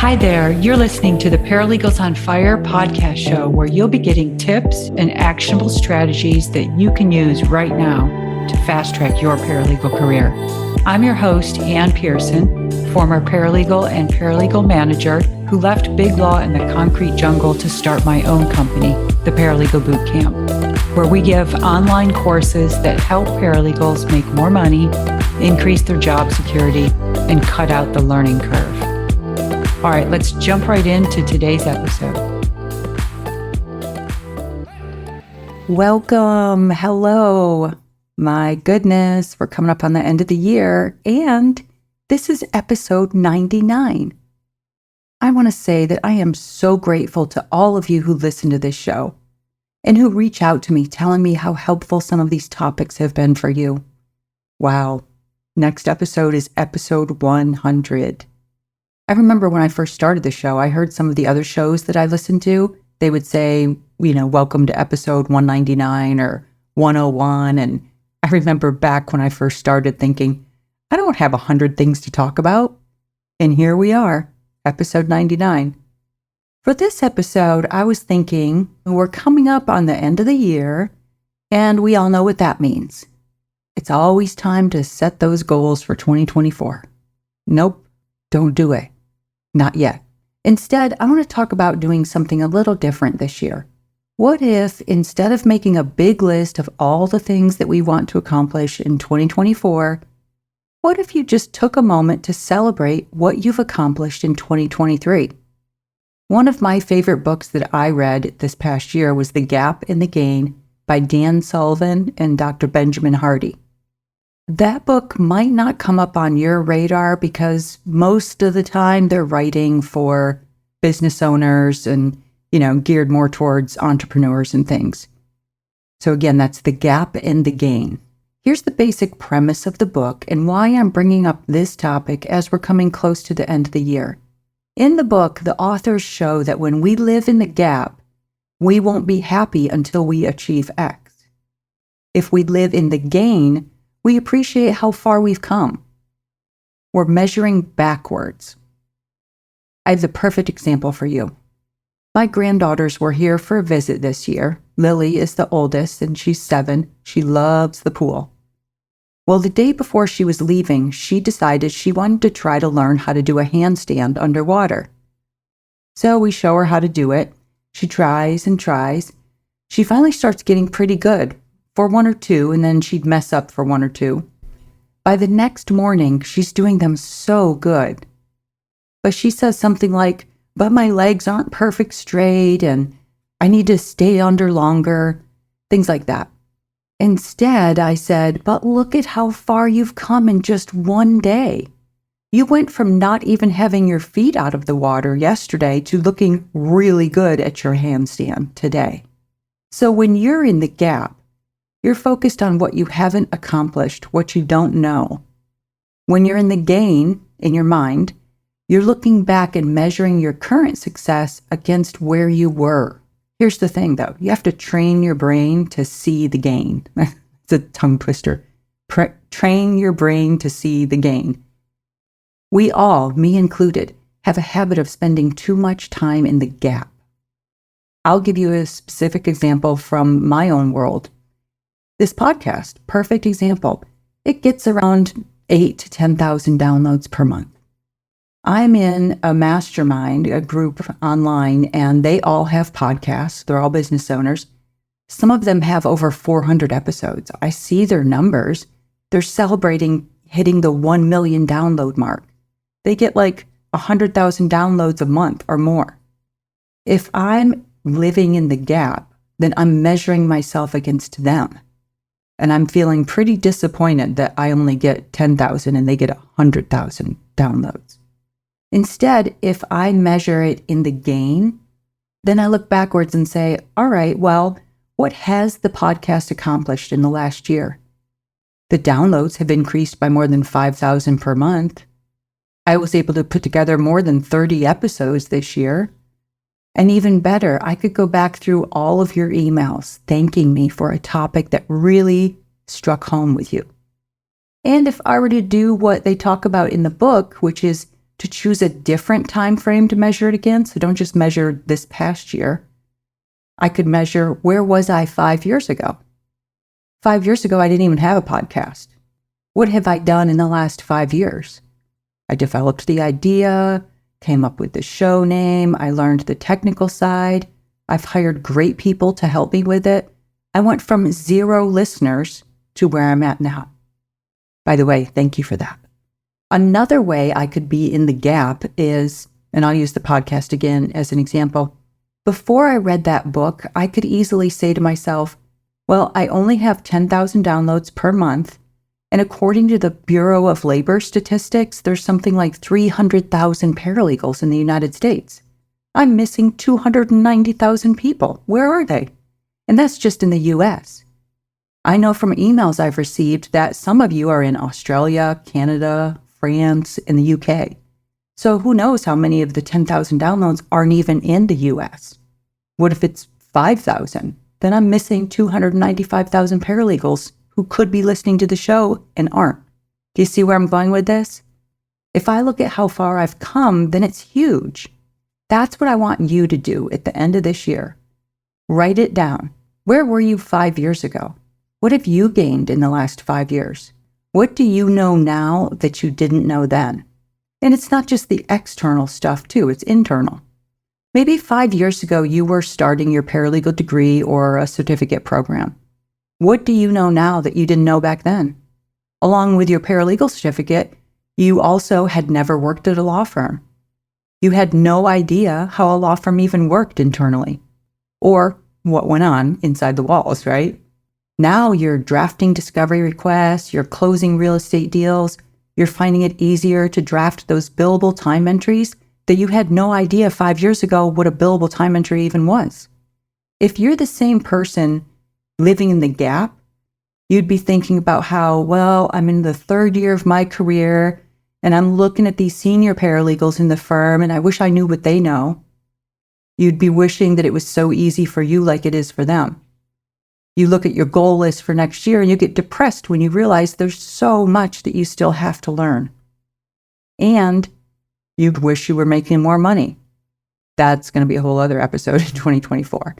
Hi there, you're listening to the Paralegals on Fire podcast show, where you'll be getting tips and actionable strategies that you can use right now to fast track your paralegal career. I'm your host, Ann Pearson, former paralegal and paralegal manager who left big law in the concrete jungle to start my own company, the Paralegal Boot Camp, where we give online courses that help paralegals make more money, increase their job security, and cut out the learning curve. All right, let's jump right into today's episode. Welcome. Hello. My goodness, we're coming up on the end of the year, and this is episode 99. I want to say that I am so grateful to all of you who listen to this show and who reach out to me telling me how helpful some of these topics have been for you. Wow. Next episode is episode 100. I remember when I first started the show, I heard some of the other shows that I listened to. They would say, welcome to episode 199 or 101. And I remember back when I first started thinking, I don't have 100 things to talk about. And here we are, episode 99. For this episode, I was thinking we're coming up on the end of the year, and we all know what that means. It's always time to set those goals for 2024. Nope, don't do it. Not yet. Instead, I want to talk about doing something a little different this year. What if, instead of making a big list of all the things that we want to accomplish in 2024, what if you just took a moment to celebrate what you've accomplished in 2023? One of my favorite books that I read this past year was The Gap and the Gain by Dan Sullivan and Dr. Benjamin Hardy. That book might not come up on your radar because most of the time they're writing for business owners and, geared more towards entrepreneurs and things. So again, that's The Gap and the Gain. Here's the basic premise of the book and why I'm bringing up this topic as we're coming close to the end of the year. In the book, the authors show that when we live in the gap, we won't be happy until we achieve X. If we live in the gain, we appreciate how far we've come. We're measuring backwards. I have the perfect example for you. My granddaughters were here for a visit this year. Lily is the oldest, and she's 7. She loves the pool. Well, the day before she was leaving, she decided she wanted to try to learn how to do a handstand underwater. So we show her how to do it. She tries and tries. She finally starts getting pretty good. For 1 or 2, and then she'd mess up for 1 or 2. By the next morning, she's doing them so good. But she says something like, but my legs aren't perfect straight, and I need to stay under longer, things like that. Instead, I said, but look at how far you've come in just one day. You went from not even having your feet out of the water yesterday to looking really good at your handstand today. So when you're in the gap, you're focused on what you haven't accomplished, what you don't know. When you're in the gain, in your mind, you're looking back and measuring your current success against where you were. Here's the thing, though. You have to train your brain to see the gain. It's a tongue twister. Train your brain to see the gain. We all, me included, have a habit of spending too much time in the gap. I'll give you a specific example from my own world. This podcast, perfect example. It gets around 8,000 to 10,000 downloads per month. I'm in a mastermind, a group online, and they all have podcasts. They're all business owners. Some of them have over 400 episodes. I see their numbers. They're celebrating hitting the 1 million download mark. They get like 100,000 downloads a month or more. If I'm living in the gap, then I'm measuring myself against them. And I'm feeling pretty disappointed that I only get 10,000 and they get 100,000 downloads. Instead, if I measure it in the gain, then I look backwards and say, all right, well, what has the podcast accomplished in the last year? The downloads have increased by more than 5,000 per month. I was able to put together more than 30 episodes this year. And even better, I could go back through all of your emails thanking me for a topic that really struck home with you. And if I were to do what they talk about in the book, which is to choose a different time frame to measure it against, so don't just measure this past year, I could measure, where was I 5 years ago? 5 years ago, I didn't even have a podcast. What have I done in the last 5 years? I developed the idea, came up with the show name, I learned the technical side, I've hired great people to help me with it. I went from 0 listeners to where I'm at now. By the way, thank you for that. Another way I could be in the gap is, and I'll use the podcast again as an example, before I read that book, I could easily say to myself, well, I only have 10,000 downloads per month, and according to the Bureau of Labor Statistics, there's something like 300,000 paralegals in the United States. I'm missing 290,000 people. Where are they? And that's just in the US. I know from emails I've received that some of you are in Australia, Canada, France, and the UK. So who knows how many of the 10,000 downloads aren't even in the US? What if it's 5,000? Then I'm missing 295,000 paralegals who could be listening to the show and aren't. Do you see where I'm going with this? If I look at how far I've come, then it's huge. That's what I want you to do at the end of this year. Write it down. Where were you 5 years ago? What have you gained in the last 5 years? What do you know now that you didn't know then? And it's not just the external stuff too, it's internal. Maybe 5 years ago you were starting your paralegal degree or a certificate program. What do you know now that you didn't know back then? Along with your paralegal certificate, you also had never worked at a law firm. You had no idea how a law firm even worked internally, or what went on inside the walls, right? Now you're drafting discovery requests, you're closing real estate deals, you're finding it easier to draft those billable time entries that you had no idea 5 years ago what a billable time entry even was. If you're the same person living in the gap, you'd be thinking about how, well, I'm in the 3rd year of my career and I'm looking at these senior paralegals in the firm and I wish I knew what they know. You'd be wishing that it was so easy for you like it is for them. You look at your goal list for next year and you get depressed when you realize there's so much that you still have to learn. And you'd wish you were making more money. That's going to be a whole other episode in 2024.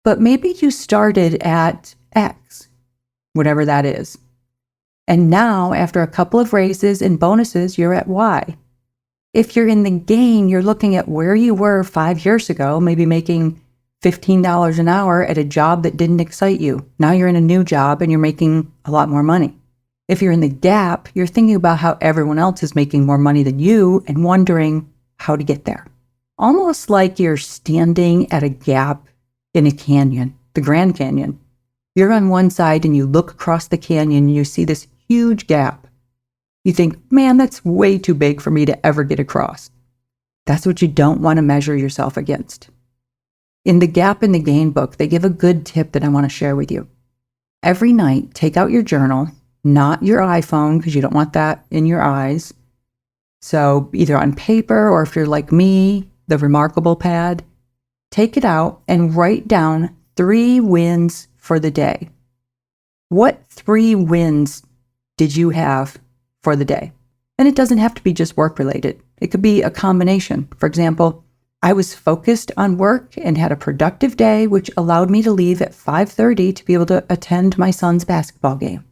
But maybe you started at X, whatever that is. And now, after a couple of raises and bonuses, you're at Y. If you're in the gain, you're looking at where you were 5 years ago, maybe making $15 an hour at a job that didn't excite you. Now you're in a new job and you're making a lot more money. If you're in the gap, you're thinking about how everyone else is making more money than you and wondering how to get there. Almost like you're standing at a gap in a canyon, the Grand Canyon. You're on one side and you look across the canyon and you see this huge gap. You think, man, that's way too big for me to ever get across. That's what you don't want to measure yourself against. In the Gap and the Gain book, they give a good tip that I want to share with you. Every night, take out your journal, not your iPhone, because you don't want that in your eyes. So either on paper or if you're like me, the Remarkable pad, take it out and write down 3 wins for the day. What 3 wins did you have for the day? And it doesn't have to be just work related. It could be a combination. For example, I was focused on work and had a productive day, which allowed me to leave at 5:30 to be able to attend my son's basketball game.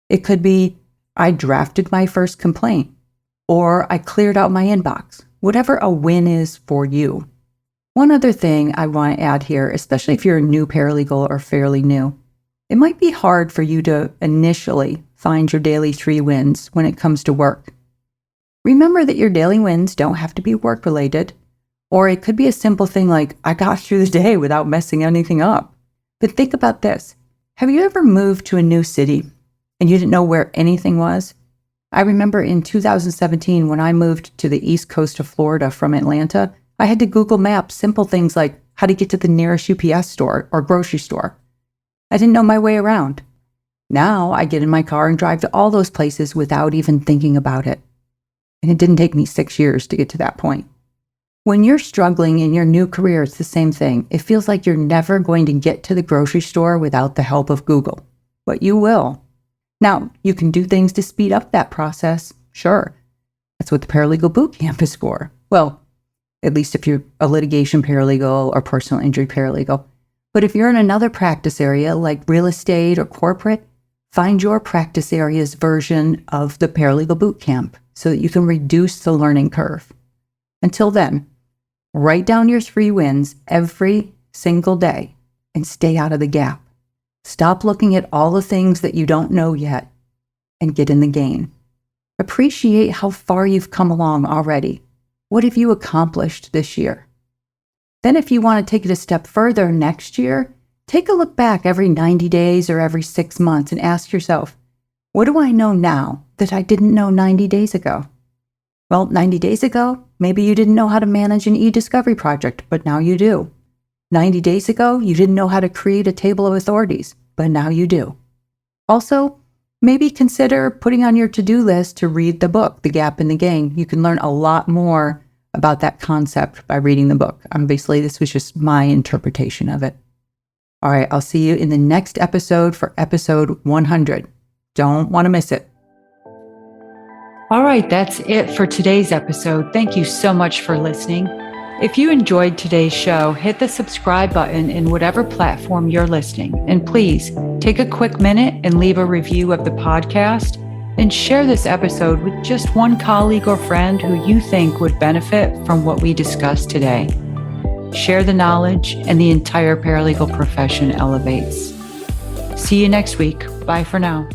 It could be I drafted my first complaint, or I cleared out my inbox, whatever a win is for you. One other thing I want to add here, especially if you're a new paralegal or fairly new, it might be hard for you to initially find your daily 3 wins when it comes to work. Remember that your daily wins don't have to be work related, or it could be a simple thing like, I got through the day without messing anything up. But think about this. Have you ever moved to a new city and you didn't know where anything was? I remember in 2017 when I moved to the east coast of Florida from Atlanta, I had to Google Maps simple things like how to get to the nearest UPS store or grocery store. I didn't know my way around. Now I get in my car and drive to all those places without even thinking about it. And it didn't take me 6 years to get to that point. When you're struggling in your new career, it's the same thing. It feels like you're never going to get to the grocery store without the help of Google. But you will. Now, you can do things to speed up that process. Sure. That's what the Paralegal Bootcamp is for. Well, at least if you're a litigation paralegal or personal injury paralegal. But if you're in another practice area like real estate or corporate, find your practice area's version of the Paralegal Bootcamp so that you can reduce the learning curve. Until then, write down your 3 wins every single day and stay out of the gap. Stop looking at all the things that you don't know yet and get in the game. Appreciate how far you've come along already. What have you accomplished this year? Then if you want to take it a step further next year, take a look back every 90 days or every 6 months and ask yourself, what do I know now that I didn't know 90 days ago? Well, 90 days ago, maybe you didn't know how to manage an e-discovery project, but now you do. 90 days ago, you didn't know how to create a table of authorities, but now you do. Also, maybe consider putting on your to-do list to read the book, The Gap in the Game. You can learn a lot more about that concept by reading the book. Obviously, this was just my interpretation of it. All right, I'll see you in the next episode for episode 100. Don't want to miss it. All right, that's it for today's episode. Thank you so much for listening. If you enjoyed today's show, hit the subscribe button in whatever platform you're listening. And please take a quick minute and leave a review of the podcast and share this episode with just one colleague or friend who you think would benefit from what we discussed today. Share the knowledge and the entire paralegal profession elevates. See you next week. Bye for now.